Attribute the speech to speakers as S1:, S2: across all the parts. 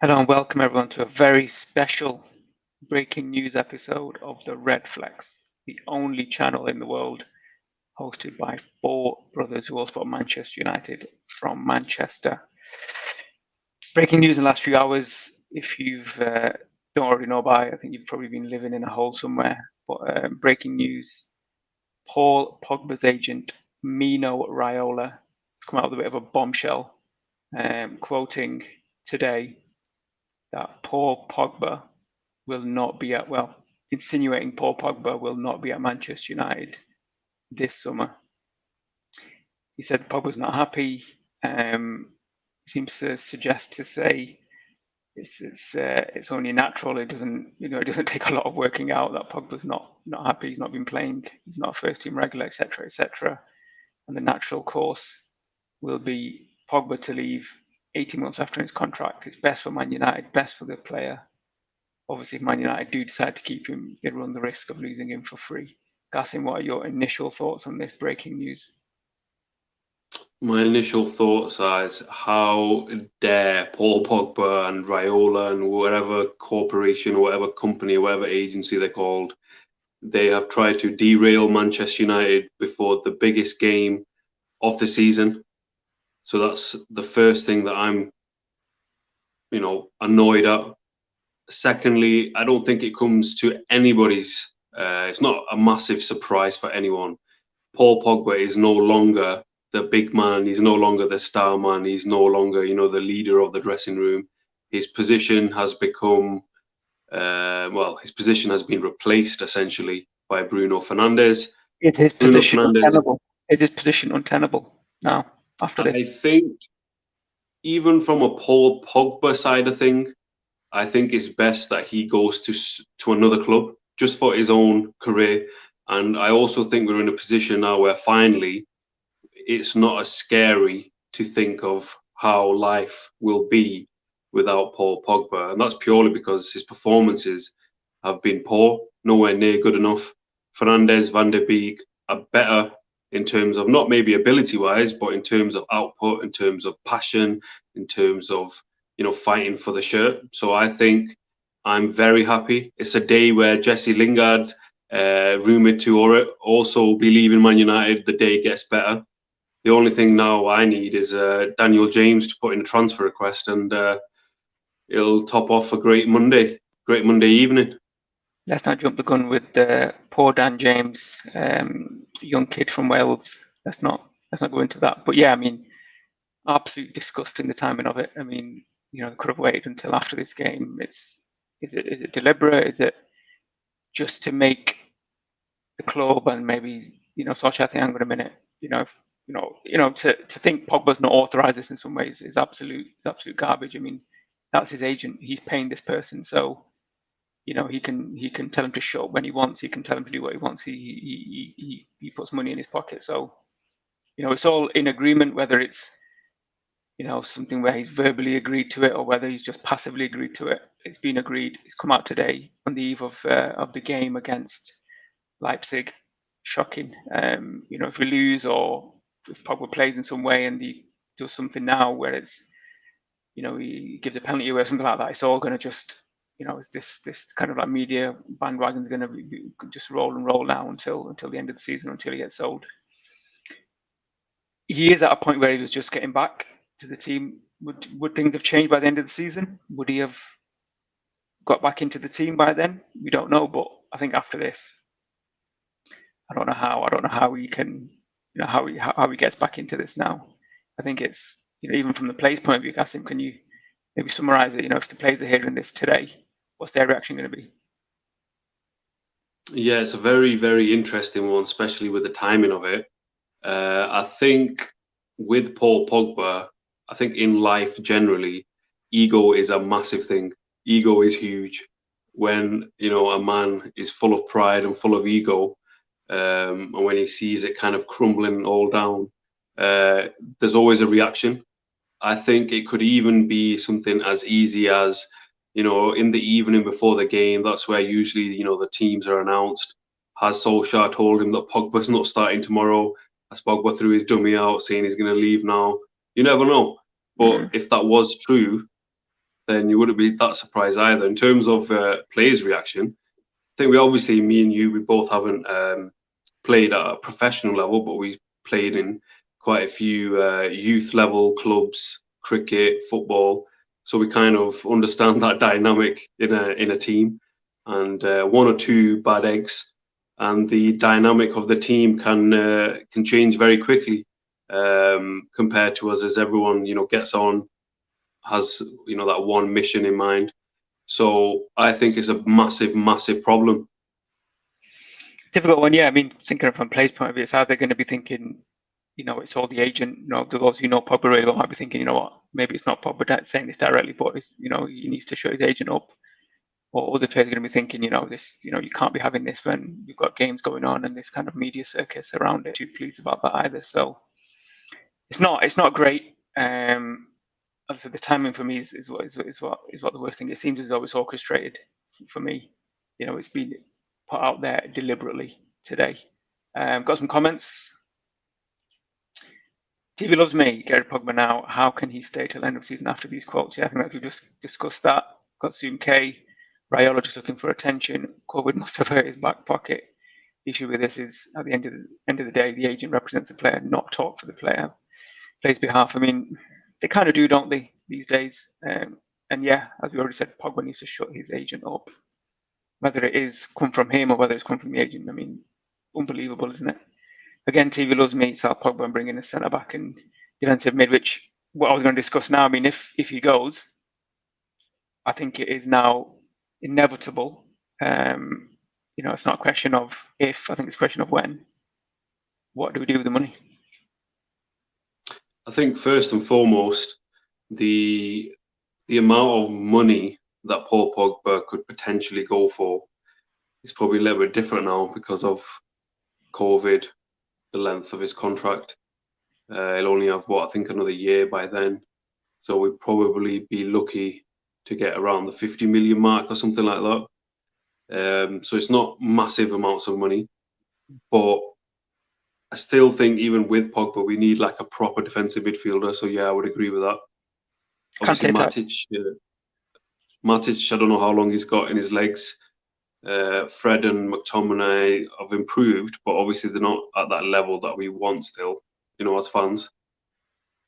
S1: Hello and welcome everyone to a very special breaking news episode of the Redflex, the only channel in the world hosted by four brothers who all support Manchester United from Manchester. Breaking news in the last few hours. If you've don't already know about it, I think you've probably been living in a hole somewhere. But breaking news: Paul Pogba's agent Mino Riola has come out with a bit of a bombshell, quoting today that Paul Pogba will not be at, insinuating Paul Pogba will not be at Manchester United this summer. He said Pogba's not happy. Seems to suggest to say it's only natural. It doesn't take a lot of working out that Pogba's not happy. He's not been playing. He's not a first team regular, etc., etc. And the natural course will be Pogba to leave 18 months after his contract. It's best for Man United, best for the player. Obviously, if Man United do decide to keep him, they run the risk of losing him for free. Gassim, what are your initial thoughts on this breaking news?
S2: My initial thoughts are how dare Paul Pogba and Riola and whatever corporation or whatever company or whatever agency they're called, they have tried to derail Manchester United before the biggest game of the season. So that's the first thing that I'm, annoyed at. Secondly, I don't think it comes to anybody's. It's not a massive surprise for anyone. Paul Pogba is no longer the big man. He's no longer the star man. He's no longer, the leader of the dressing room. His position has become, his position has been replaced essentially by Bruno Fernandes.
S1: Is his position untenable? Is his position untenable now after this?
S2: I think even from a Paul Pogba side of thing, I think it's best that he goes to another club just for his own career. And I also think we're in a position now where finally it's not as scary to think of how life will be without Paul Pogba. And that's purely because his performances have been poor, nowhere near good enough. Fernandes, Van der Beek are better in terms of not maybe ability wise, but in terms of output, in terms of passion, in terms of, fighting for the shirt. So I think I'm very happy. It's a day where Jesse Lingard, rumoured to also be leaving Man United. The day gets better. The only thing now I need is Daniel James to put in a transfer request, and it'll top off a great Monday evening.
S1: Let's not jump the gun with poor Dan James, young kid from Wales. Let's not go into that. But yeah, I mean, absolute disgusting the timing of it. I mean, they could have waited until after this game. Is it deliberate? Is it just to make the club and maybe Solskjaer think, hang on a minute, to think Pogba's not authorised this in some ways is absolute garbage. I mean, that's his agent. He's paying this person, so he can tell him to shut up when he wants. He can tell him to do what he wants. He puts money in his pocket. So it's all in agreement, whether it's something where he's verbally agreed to it or whether he's just passively agreed to it. It's been agreed. It's come out today on the eve of the game against Leipzig. Shocking. If we lose or if Pogba plays in some way and he does something now where it's, he gives a penalty away or something like that, it's all going to just, it's this kind of like media bandwagon's going to be just roll and roll now until the end of the season, until he gets sold. He is at a point where he was just getting back to the team. Would things have changed by the end of the season? Would he have got back into the team by then? We don't know, but I think after this, I don't know how he can, how he gets back into this now. I think it's, even from the players' point of view, Gassim, can you maybe summarise it? If the players are hearing this today, what's their reaction going to be?
S2: Yeah, it's a very, very interesting one, especially with the timing of it. I think with Paul Pogba, I think in life generally, ego is a massive thing. Ego is huge. When, a man is full of pride and full of ego, and when he sees it kind of crumbling all down, there's always a reaction. I think it could even be something as easy as, in the evening before the game, that's where usually, the teams are announced. Has Solskjaer told him that Pogba's not starting tomorrow? Has Pogba threw his dummy out saying he's going to leave now? You never know. But if that was true, then you wouldn't be that surprised either. In terms of players' reaction, I think we obviously, me and you, we both haven't played at a professional level, but we played in quite a few youth level clubs, cricket, football. So we kind of understand that dynamic in a team, and one or two bad eggs, and the dynamic of the team can change very quickly compared to us, as everyone gets on, has that one mission in mind. So I think it's a massive problem.
S1: Difficult one, yeah. I mean, thinking from players' point of view, it's how they're going to be thinking. It's all the agent. Those Pogba really well might be thinking, what, maybe it's not Pogba saying this directly, but it's, he needs to show his agent up. Or other players are going to be thinking, this, you can't be having this when you've got games going on and this kind of media circus around it. Too pleased about that either. So it's not great. Obviously, the timing for me is what the worst thing. It seems as though it's orchestrated for me. It's been put out there deliberately today. Got some comments. TV loves me, Gary Pogba now. How can he stay till the end of the season after these quotes? Yeah, I think we just discussed that. Got Zoom K. Riola just looking for attention. COVID must have hurt his back pocket. The issue with this is, at the end of the day, the agent represents the player, not talk for the player. Players' behalf. I mean, they kind of do, don't they, these days? And yeah, as we already said, Pogba needs to shut his agent up. Whether it is come from him or whether it's come from the agent, I mean, unbelievable, isn't it? Again, TV loves me, Sal Pogba, and bringing a centre back and defensive mid, which what I was going to discuss now. I mean, if he goes, I think it is now inevitable. It's not a question of if. I think it's a question of when. What do we do with the money?
S2: I think first and foremost, the amount of money that Paul Pogba could potentially go for is probably a little bit different now because of COVID, the length of his contract. He'll only have, I think another year by then. So we'd probably be lucky to get around the 50 million mark or something like that. So it's not massive amounts of money, but I still think even with Pogba, we need like a proper defensive midfielder. So yeah, I would agree with that. Obviously, Matic, I don't know how long he's got in his legs. Fred and McTominay have improved, but obviously they're not at that level that we want still, as fans.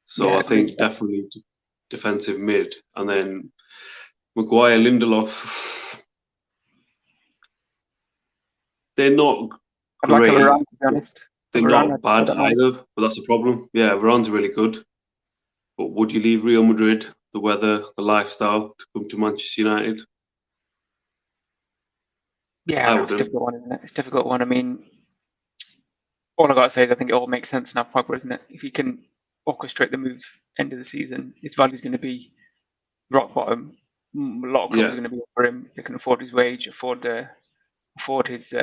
S2: So yeah, I think definitely defensive mid, and then Maguire, Lindelof. They're not great.
S1: Varane, to be honest.
S2: They're not bad either, but that's the problem. Yeah, Varane's really good, but would you leave Real Madrid, the weather, the lifestyle, to come to Manchester United?
S1: Yeah, it's a difficult one, isn't it? It's a difficult one. I mean, all I got to say is I think it all makes sense now, Pogba, isn't it? If he can orchestrate the moves end of the season, his value is going to be rock bottom. A lot of clubs are going to be over him. They can afford his wage, afford his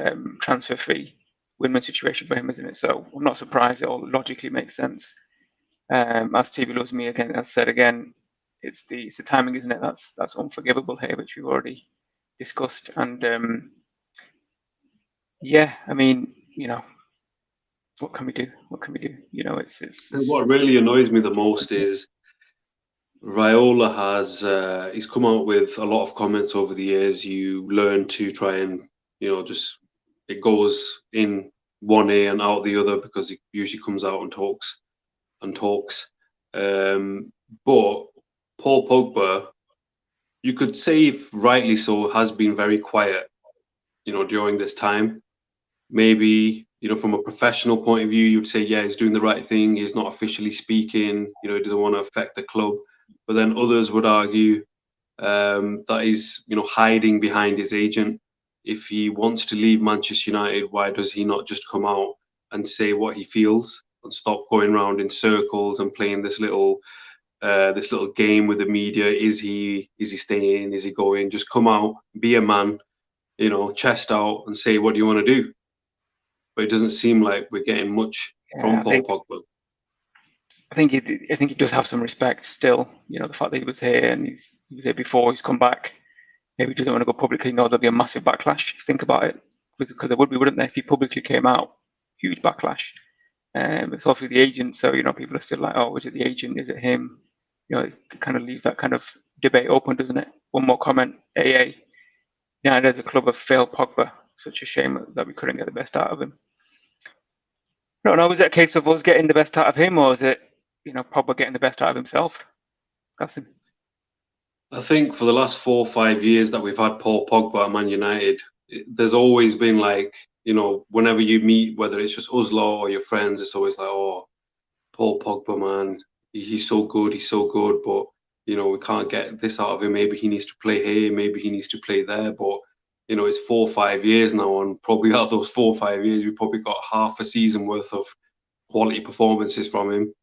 S1: transfer fee. Win-win situation for him, isn't it? So I'm not surprised. It all logically makes sense. As TV loves me again, as I said again, it's the timing, isn't it? That's unforgivable here, which we've already discussed. And yeah, I mean, what can we do? What can we do? It's
S2: what really annoys me the most is Riola has he's come out with a lot of comments over the years. You learn to try and just it goes in one ear and out the other because he usually comes out and talks. But Paul Pogba, you could say, if rightly so, has been very quiet, during this time. Maybe, from a professional point of view, you'd say, yeah, he's doing the right thing. He's not officially speaking. He doesn't want to affect the club. But then others would argue that he's, hiding behind his agent. If he wants to leave Manchester United, why does he not just come out and say what he feels and stop going around in circles and playing this little game with the media? Is he staying? Is he going? Just come out, be a man, chest out, and say what do you want to do. But it doesn't seem like we're getting much from Paul Pogba.
S1: I think he does have some respect still. The fact that he was here and he was here before, he's come back. Maybe he doesn't want to go publicly. No, there'll be a massive backlash. Think about it, because there would be, wouldn't there? If he publicly came out, huge backlash. It's also the agent, so people are still like, oh, is it the agent? Is it him? It kind of leaves that kind of debate open, doesn't it? One more comment, AA. United as a club have failed Pogba. Such a shame that we couldn't get the best out of him. I don't know, is it a case of us getting the best out of him, or is it, Pogba getting the best out of himself? Gassim?
S2: I think for the last 4 or 5 years that we've had Paul Pogba at Man United, there's always been like, whenever you meet, whether it's just us lot or your friends, it's always like, oh, Paul Pogba, man, he's so good, but, we can't get this out of him. Maybe he needs to play here, maybe he needs to play there. But, it's 4 or 5 years now, and probably out of those 4 or 5 years, we probably got half a season worth of quality performances from him.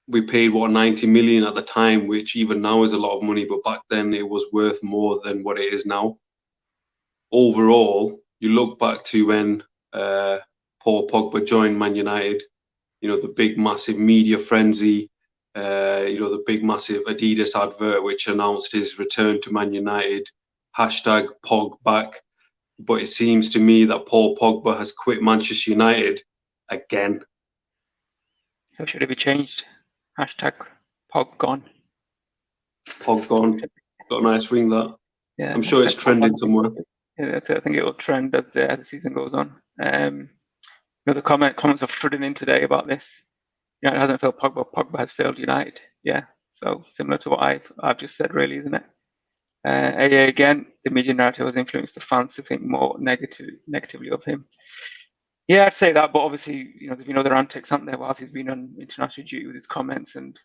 S2: We paid 90 million at the time, which even now is a lot of money, but back then it was worth more than what it is now. Overall, you look back to when Paul Pogba joined Man United, the big massive media frenzy, the big massive Adidas advert which announced his return to Man United, #PogBack. But it seems to me that Paul Pogba has quit Manchester United again.
S1: So should it be changed? #Pog gone.
S2: Pog gone. Got a nice ring, that. Yeah, I'm sure it's trending somewhere.
S1: Yeah, I think it will trend as the season goes on. The comments are flooding in today about this. United hasn't failed Pogba. Pogba has failed United. Yeah, so similar to what I've just said, really, isn't it? AA again, the media narrative has influenced the fans to think more negatively of him. Yeah, I'd say that, but obviously, there's been other antics, haven't there, whilst he's been on international duty with his comments and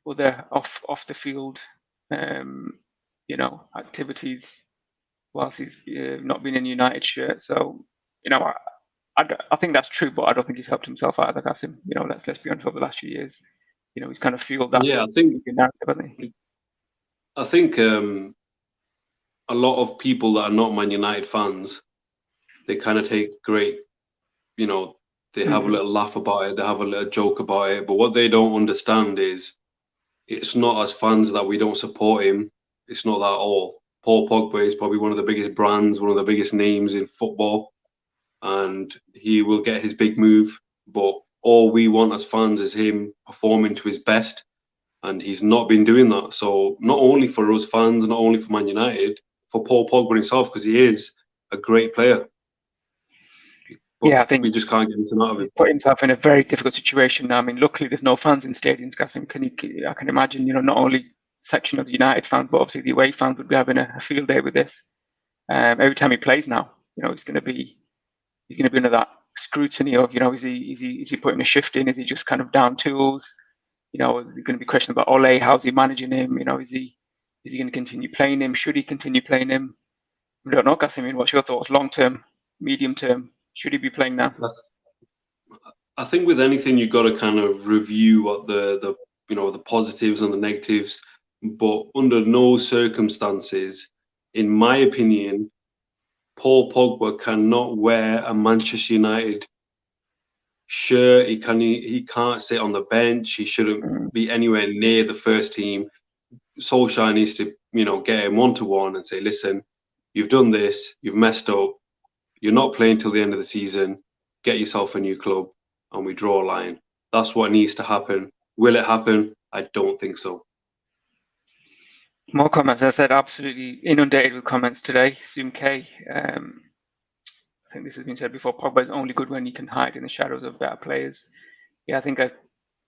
S1: other off the field, activities whilst he's not been in United shirt. So, I think that's true, but I don't think he's helped himself out of Gassim. Let's be honest, over the last few years, he's kind of fueled that.
S2: Yeah, I think a lot of people that are not Man United fans, they kind of take great, they have a little laugh about it, they have a little joke about it, but what they don't understand is it's not as fans that we don't support him. It's not that at all. Paul Pogba is probably one of the biggest brands, one of the biggest names in football, and he will get his big move. But all we want as fans is him performing to his best, and he's not been doing that. So not only for us fans, not only for Man United, for Paul Pogba himself, because he is a great player. But I think we just can't get anything out of him.
S1: He's put himself in a very difficult situation now. I mean, luckily there's no fans in stadiums. I can imagine, not only section of the United fans, but obviously the away fans would be having a field day with this. Every time he plays now, he's going to be under that scrutiny of, is he putting a shift in? Is he just kind of down tools? There's going to be questions about Ole. How's he managing him? Is he going to continue playing him? Should he continue playing him? I don't know, Gassim. What's your thoughts? Long term, medium term? Should he be playing now?
S2: I think with anything, you've got to kind of review what the positives and the negatives. But under no circumstances, in my opinion, Paul Pogba cannot wear a Manchester United shirt. He can't sit on the bench. He shouldn't be anywhere near the first team. Solskjaer needs to, get him one-to-one and say, listen, you've done this, you've messed up, you're not playing till the end of the season, get yourself a new club, and we draw a line. That's what needs to happen. Will it happen? I don't think so.
S1: More comments. As I said, absolutely inundated with comments today. Zoom K. I think this has been said before. Pogba is only good when he can hide in the shadows of better players. Yeah, I think I've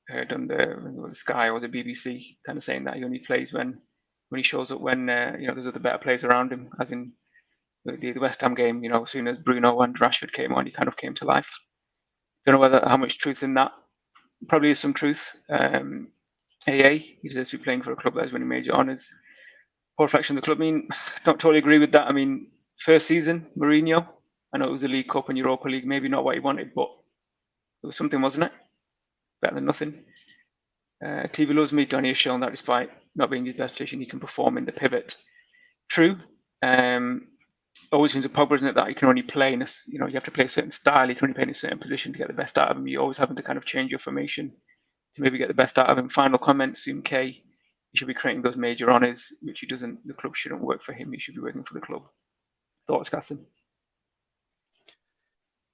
S1: heard on the Sky or the BBC kind of saying that he only plays when he shows up when there's other better players around him. As in the West Ham game, as soon as Bruno and Rashford came on, he kind of came to life. Don't know how much truth in that. Probably is some truth. AA, he deserves to be playing for a club that has winning major honours. Poor reflection of the club. I mean, don't totally agree with that. I mean, first season, Mourinho, I know it was a League Cup and Europa League, maybe not what he wanted, but it was something, wasn't it? Better than nothing. TV loves me. Donny has shown that despite not being his best position, he can perform in the pivot. True. Always seems a Pogba, isn't it, that you can only play in you have to play a certain style. You can only play in a certain position to get the best out of him. You're always having to kind of change your formation to maybe get the best out of him. Final comment, Zoom K. He should be creating those major honours, which he doesn't. The club shouldn't work for him. He should be working for the club. Thoughts, Gaston?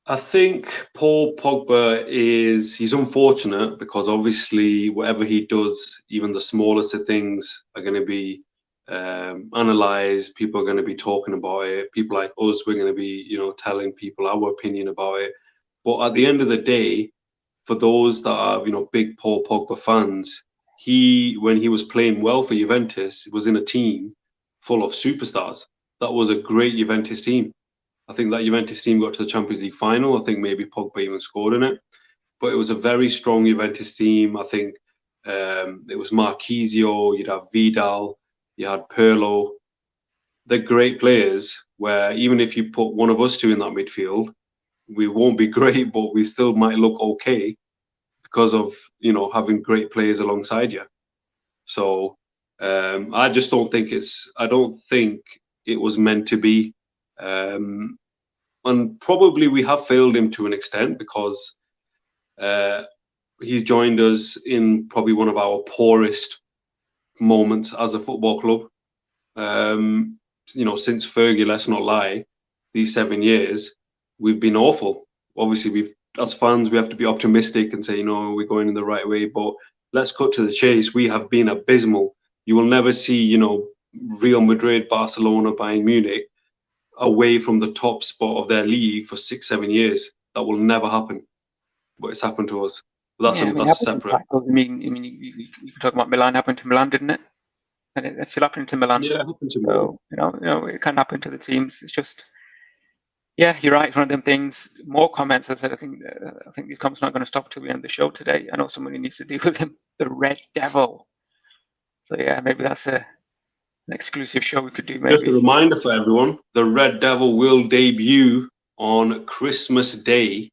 S2: I think Paul Pogba he's unfortunate because obviously whatever he does, even the smallest of things are going to be analyze. People are going to be talking about it. People like us, we're going to be, you know, telling people our opinion about it. But at the end of the day, for those that are, you know, big Paul Pogba fans, when he was playing well for Juventus, was in a team full of superstars. That was a great Juventus team. I think that Juventus team got to the Champions League final. I think maybe Pogba even scored in it. But it was a very strong Juventus team. I think it was Marquisio, you'd have Vidal, you had Pirlo. They're great players where even if you put one of us two in that midfield, we won't be great, but we still might look okay because of, you know, having great players alongside you. So I just don't think it was meant to be. And probably we have failed him to an extent because he's joined us in probably one of our poorest moments as a football club. You know, since Fergie, let's not lie, these 7 years, we've been awful. Obviously, as fans, we have to be optimistic and say, you know, we're going in the right way. But let's cut to the chase. We have been abysmal. You will never see, you know, Real Madrid, Barcelona, Bayern Munich away from the top spot of their league for 6-7 years. That will never happen. But it's happened to us. But that's a separate.
S1: I mean, you can talk about Milan. Happened to Milan, didn't it? And it's still happening to Milan.
S2: Yeah, it happened to Milan.
S1: So, you know, it can happen to the teams. It's just, yeah, you're right. It's one of them things. More comments. I said, I think these comments are not going to stop till we end the show today. I know somebody needs to deal with him. The Red Devil. So yeah, maybe that's an exclusive show we could do. Maybe.
S2: Just a reminder for everyone: the Red Devil will debut on Christmas Day,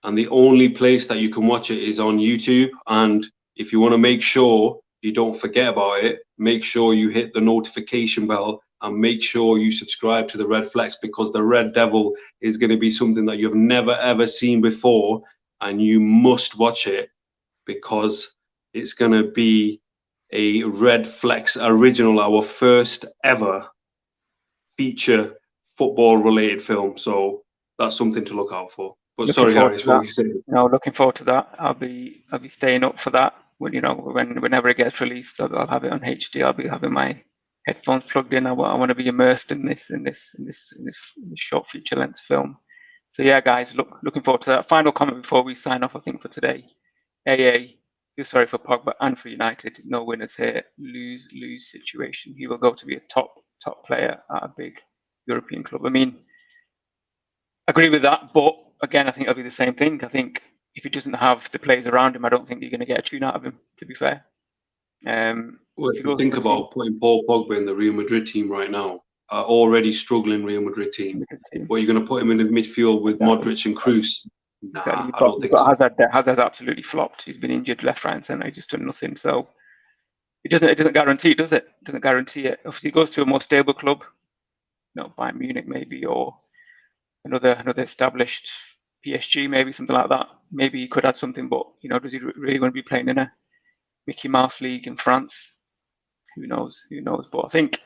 S2: and the only place that you can watch it is on YouTube. And if you want to make sure you don't forget about it, make sure you hit the notification bell and make sure you subscribe to the Redflex, because the Red Devil is going to be something that you've never ever seen before, and you must watch it because it's going to be a Redflex original, our first ever feature football related film. So that's something to look out for. But sorry, Harris, what were you saying?
S1: No, looking forward to that. I'll be staying up for that. When, you know, whenever it gets released, I'll have it on HD. I'll be having my headphones plugged in. I want to be immersed in this short feature length film. So yeah, guys, looking forward to that. Final comment before we sign off, I think, for today. AA, feel sorry for Pogba and for United. No winners here. Lose situation. He will go to be a top player at a big European club. I mean, agree with that, but again, I think it'll be the same thing. I think if he doesn't have the players around him, I don't think you're going to get a tune out of him, to be fair.
S2: Well, if you think about putting Paul Pogba in the Real Madrid team right now, already struggling Real Madrid team, but you're going to put him in the midfield with Modric and Kroos? Nah, I don't think so.
S1: Hazard's absolutely flopped. He's been injured left, right, and centre. He's just done nothing. So it doesn't guarantee, does it? It doesn't guarantee it. If he goes to a more stable club, you know, Bayern Munich maybe, or another established PSG, maybe something like that. Maybe he could add something, but you know, does he really want to be playing in a Mickey Mouse league in France? Who knows? But I think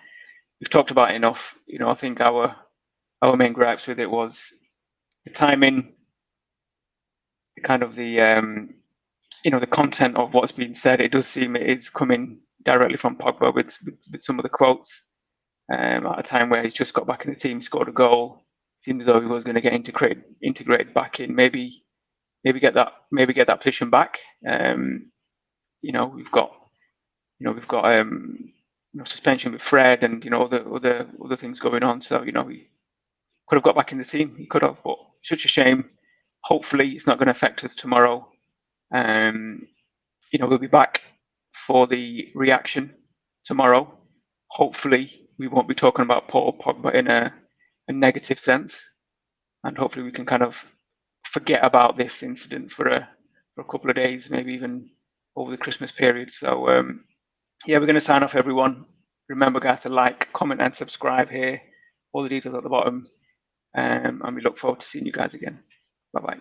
S1: we've talked about it enough. You know, I think our main gripes with it was the timing, kind of the you know, the content of what's being said. It does seem it is coming directly from Pogba with some of the quotes at a time where he's just got back in the team, scored a goal. Seems as though he was going to get integrated back in. Maybe get that position back. You know, we've got suspension with Fred and, you know, other things going on. So, you know, he could have got back in the team. He could have, but such a shame. Hopefully, it's not going to affect us tomorrow. You know, we'll be back for the reaction tomorrow. Hopefully, we won't be talking about Paul Pogba in a negative sense, and hopefully we can kind of forget about this incident for a couple of days, maybe even over the Christmas period. So yeah, we're going to sign off, everyone. Remember, guys, to like, comment, and subscribe here. All the details at the bottom, and we look forward to seeing you guys again. Bye bye.